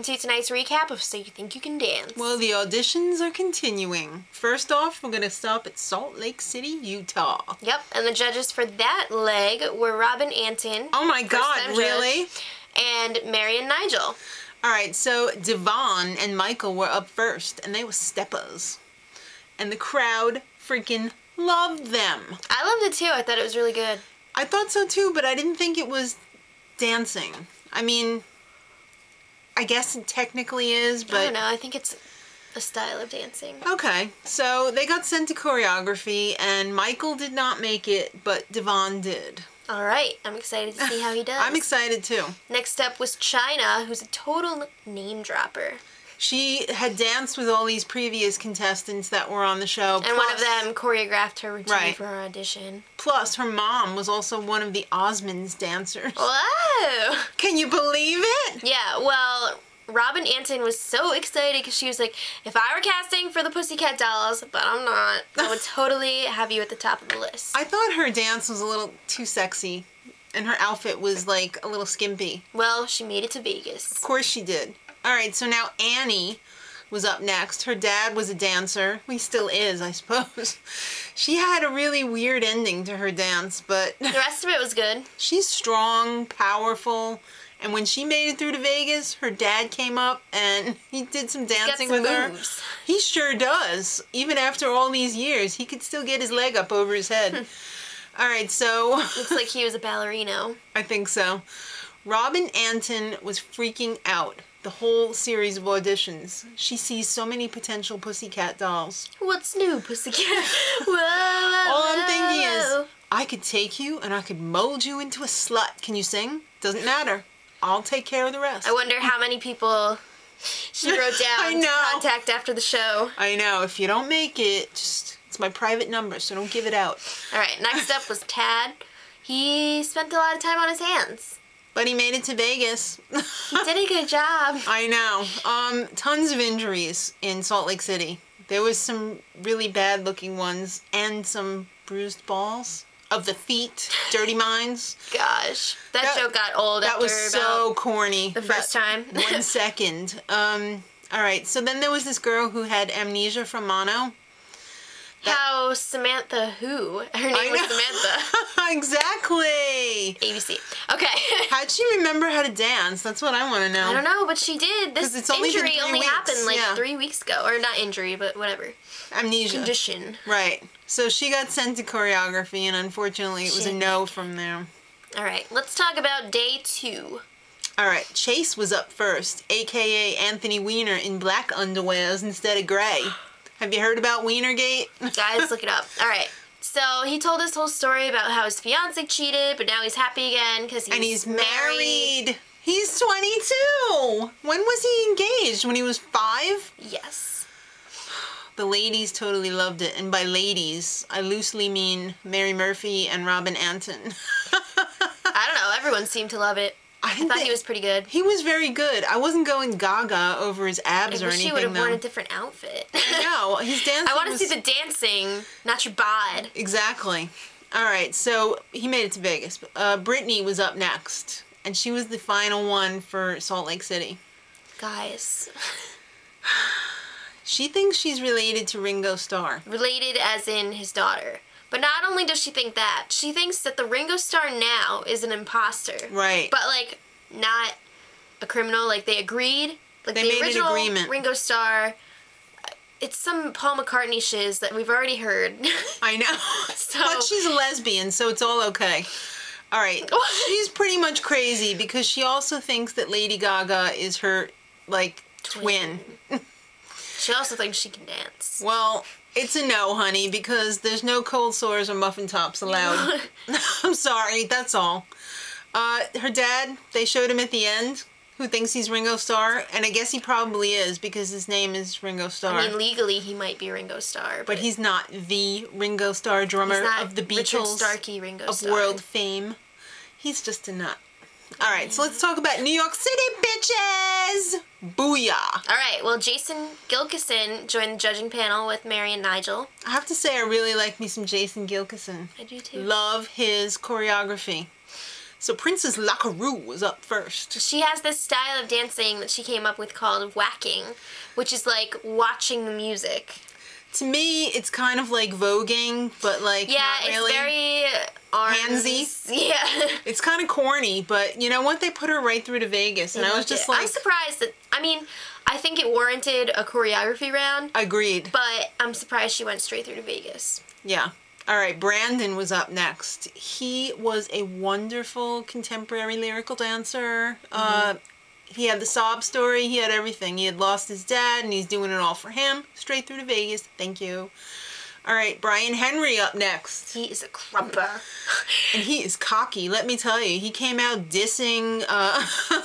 welcome to tonight's recap of So You Think You Can Dance. Well, the auditions are continuing. First off, we're going to stop at Salt Lake City, Utah. Yep, and the judges for that leg were Robin Antin. Oh my God, really? And Mary and Nigel. Alright, so Devon and Michael were up first, and they were steppers. And the crowd freaking loved them. I loved it too. I thought it was really good. I thought so too, but I didn't think it was dancing. I mean, I guess it technically is, but... I don't know. I think it's a style of dancing. Okay, so they got sent to choreography, and Michael did not make it, but Devon did. Alright, I'm excited to see how he does. I'm excited too. Next up was China, who's a total name dropper. She had danced with all these previous contestants that were on the show. And one of them choreographed her routine for her audition. Plus, her mom was also one of the Osmonds dancers. Whoa! Can you believe it? Yeah, well, Robin Antin was so excited because she was like, if I were casting for the Pussycat Dolls, but I'm not, I would totally have you at the top of the list. I thought her dance was a little too sexy, and her outfit was like a little skimpy. Well, she made it to Vegas. Of course she did. Alright, so now Annie was up next. Her dad was a dancer. He still is, I suppose. She had a really weird ending to her dance, but... The rest of it was good. She's strong, powerful, and when she made it through to Vegas, her dad came up and he did some dancing with her. He sure does. Even after all these years, he could still get his leg up over his head. Alright, so... Looks like he was a ballerino. I think so. Robin Antin was freaking out the whole series of auditions. She sees so many potential Pussycat Dolls. What's new, Pussycat? Whoa, all I'm thinking is, I could take you and I could mold you into a slut. Can you sing? Doesn't matter. I'll take care of the rest. I wonder how many people she wrote down to contact after the show. I know. If you don't make it, just it's my private number, so don't give it out. Alright, next up was Tad. He spent a lot of time on his hands. But he made it to Vegas. He did a good job. I know. Tons of injuries in Salt Lake City. There was some really bad looking ones and some bruised balls of the feet, dirty minds. Gosh, that joke got old. That was so corny. The first time. 1 second. Alright, so then there was this girl who had amnesia from mono. How Samantha who? Her name was Samantha. Exactly. ABC. Okay. How'd she remember how to dance? That's what I want to know. I don't know, but she did. This injury only happened like 3 weeks ago. Or not injury, but whatever. Amnesia. Condition. Right. So she got sent to choreography, and unfortunately it was a no from there. Alright, let's talk about day 2. Alright, Chase was up first, a.k.a. Anthony Weiner in black underwears instead of gray. Have you heard about Wienergate? Guys, look it up. Alright, so he told this whole story about how his fiance cheated, but now he's happy again because he's married. He's 22! When was he engaged? When he was 5? Yes. The ladies totally loved it, and by ladies, I loosely mean Mary Murphy and Robin Antin. I don't know, everyone seemed to love it. I thought he was pretty good. He was very good. I wasn't going gaga over his abs or anything, I wish he would have worn a different outfit. I know. His dancing I want to see the dancing, not your bod. Exactly. Alright, so he made it to Vegas. Brittany was up next, and she was the final one for Salt Lake City. Guys. She thinks she's related to Ringo Starr. Related as in his daughter. But not only does she think that, she thinks that the Ringo Starr now is an imposter. Right. But, like, not a criminal. Like, they agreed. Like, they made an agreement. Ringo Starr, it's some Paul McCartney shiz that we've already heard. I know. But she's a lesbian, so it's all okay. Alright, she's pretty much crazy because she also thinks that Lady Gaga is her, like, twin. She also thinks she can dance. Well... It's a no, honey, because there's no cold sores or muffin tops allowed. I'm sorry, that's all. Her dad, they showed him at the end, who thinks he's Ringo Starr, and I guess he probably is, because his name is Ringo Starr. I mean, legally he might be Ringo Starr. But he's not the Ringo Starr drummer of the Beatles, Richard Starkey Ringo of Starr. world fame. He's just a nut. Alright, so let's talk about New York City, bitches! Booyah! Alright, well, Jason Gilkison joined the judging panel with Mary and Nigel. I have to say, I really like me some Jason Gilkison. I do too. Love his choreography. So Princess Lackaroo was up first. She has this style of dancing that she came up with called whacking, which is like watching the music. To me, it's kind of like voguing, but like not really. It's very handsy. Yeah. It's kind of corny, but you know what? They put her right through to Vegas, and I was just like... I'm surprised that... I mean, I think it warranted a choreography round. Agreed. But I'm surprised she went straight through to Vegas. Yeah. All right, Brandon was up next. He was a wonderful contemporary lyrical dancer. He had the sob story. He had everything. He had lost his dad, and he's doing it all for him. Straight through to Vegas. Thank you. All right, Brian Henry up next. He is a crumper. And he is cocky, let me tell you. He came out dissing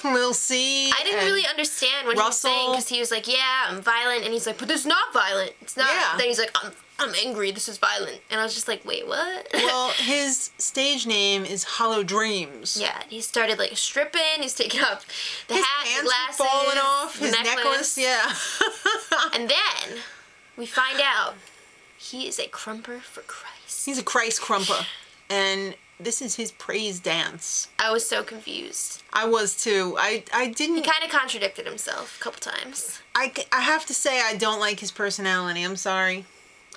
Lil C. I didn't really understand what Russell. he was saying, because he was like, yeah, I'm violent. And he's like, but this is not violent. It's not. Yeah. Then he's like, I'm angry. This is violent. And I was just like, wait, what? Well, his stage name is Hollow Dreams. Yeah, he started like stripping. He's taking off the His hat, pants glasses, were falling off, his necklace. Yeah. And then we find out he is a crumper for Christ. He's a Christ crumper. And this is his praise dance. I was so confused. I was too. I didn't... He kind of contradicted himself a couple times. I have to say I don't like his personality. I'm sorry.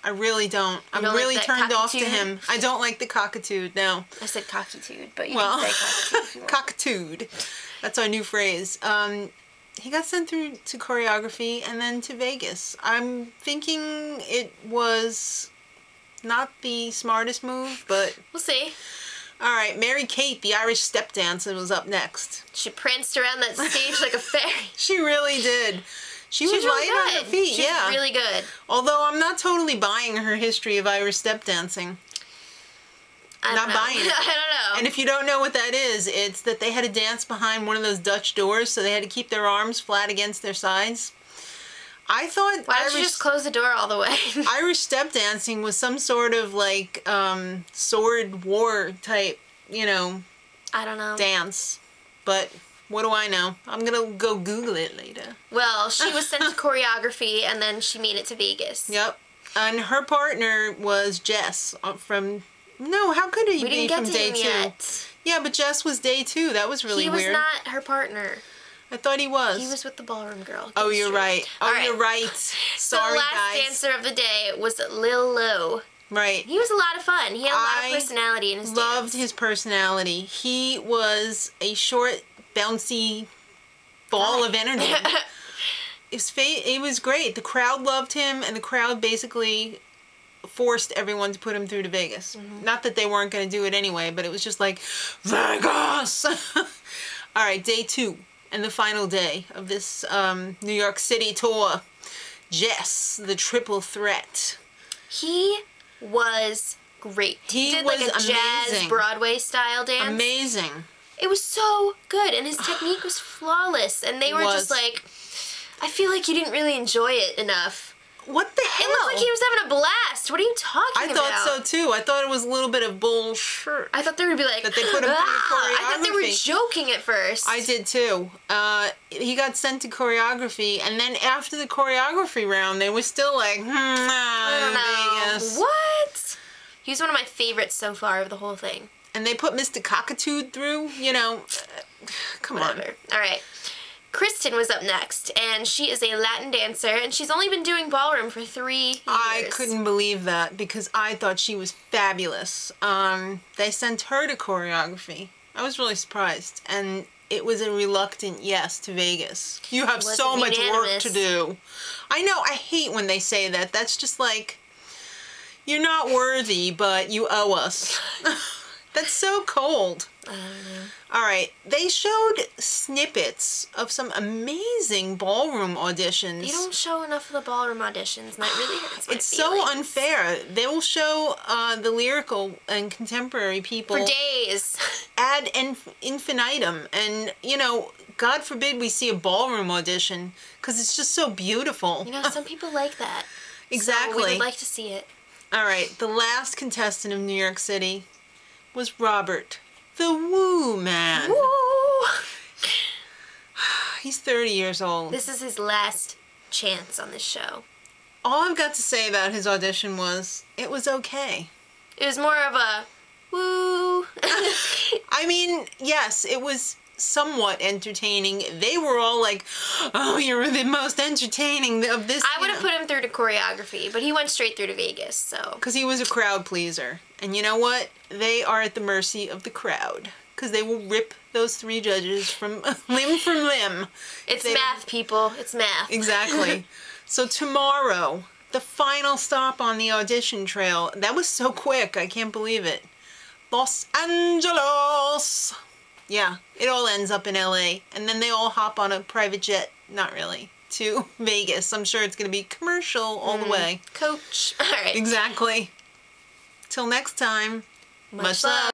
I really don't. I'm don't really like that turned off to cockitude? him. I don't like the cockitude, no. I said cockitude, but you Well, can say cockitude if you want. cockitude. That's our new phrase. He got sent through to choreography and then to Vegas. I'm thinking it was not the smartest move, but... We'll see. All right, Mary Kate, the Irish step dancer, was up next. She pranced around that stage like a fairy. She really did. She was really light on her feet, She was really good. Although I'm not totally buying her history of Irish step dancing. Not buying it. I don't know. And if you don't know what that is, it's that they had to dance behind one of those Dutch doors, so they had to keep their arms flat against their sides. I thought Why don't you just close the door all the way? Irish step dancing was some sort of like sword war type, you know, I don't know. dance. But what do I know? I'm gonna go Google it later. Well, she was sent to choreography, and then she made it to Vegas. Yep. And her partner was Jess from... No, how could he be from day 2? Yet. Yeah, but Jess was day 2. That was really weird. He was not her partner. I thought he was. He was with the ballroom girl. Oh, you're right. Oh, you're right. So Sorry, the last guys. dancer of the day was Lil Lo. Right. He was a lot of fun. He had a lot of personality in his dance. Loved his personality. He was a short, bouncy ball of energy. It was great. The crowd loved him, and the crowd basically forced everyone to put him through to Vegas. Not that they weren't going to do it anyway, but it was just like, Vegas! All right, day 2, and the final day of this New York City tour. Jess, the triple threat. He was great. He did was like a amazing. jazz Broadway style dance. Amazing. It was so good, and his technique was flawless. And they were just like, I feel like you didn't really enjoy it enough. What the hell? It looked like he was having a blast. What are you talking about? I thought so too. I thought it was a little bit of bullshit. I thought they would be like, that they put him through the choreography. I thought they were joking at first. I did too. He got sent to choreography, and then after the choreography round, they were still like, I don't know. Vegas. What? He's one of my favorites so far of the whole thing. And they put Mr. Cockitude through, you know. Come on. All right. Kristen was up next, and she is a Latin dancer, and she's only been doing ballroom for 3 years. I couldn't believe that, because I thought she was fabulous. They sent her to choreography. I was really surprised, and it was a reluctant yes to Vegas. You have so much work to do. I know, I hate when they say that. That's just like, you're not worthy, but you owe us. That's so cold. I don't know. All right, they showed snippets of some amazing ballroom auditions. You don't show enough of the ballroom auditions, and that really hurts my It's feelings. so unfair. They will show the lyrical and contemporary people for days. ad infinitum, and you know, God forbid we see a ballroom audition because it's just so beautiful. You know, some people like that. Exactly. So we would like to see it. All right, the last contestant of New York City was Robert, the Woo Man. Woo! He's 30 years old. This is his last chance on this show. All I've got to say about his audition was, it was okay. It was more of a, Woo! I mean, yes, it was somewhat entertaining. They were all like, oh, you're the most entertaining of this. I would have put him through to choreography, but he went straight through to Vegas, so. Because he was a crowd pleaser. And you know what? They are at the mercy of the crowd. Because they will rip those 3 judges from limb from limb. It's math, people. It's math. Exactly. So tomorrow, the final stop on the audition trail. That was so quick. I can't believe it. Los Angeles. Yeah, it all ends up in LA. And then they all hop on a private jet. Not really. To Vegas. I'm sure it's going to be commercial all the way. Coach. All right. Exactly. Till next time. Much love.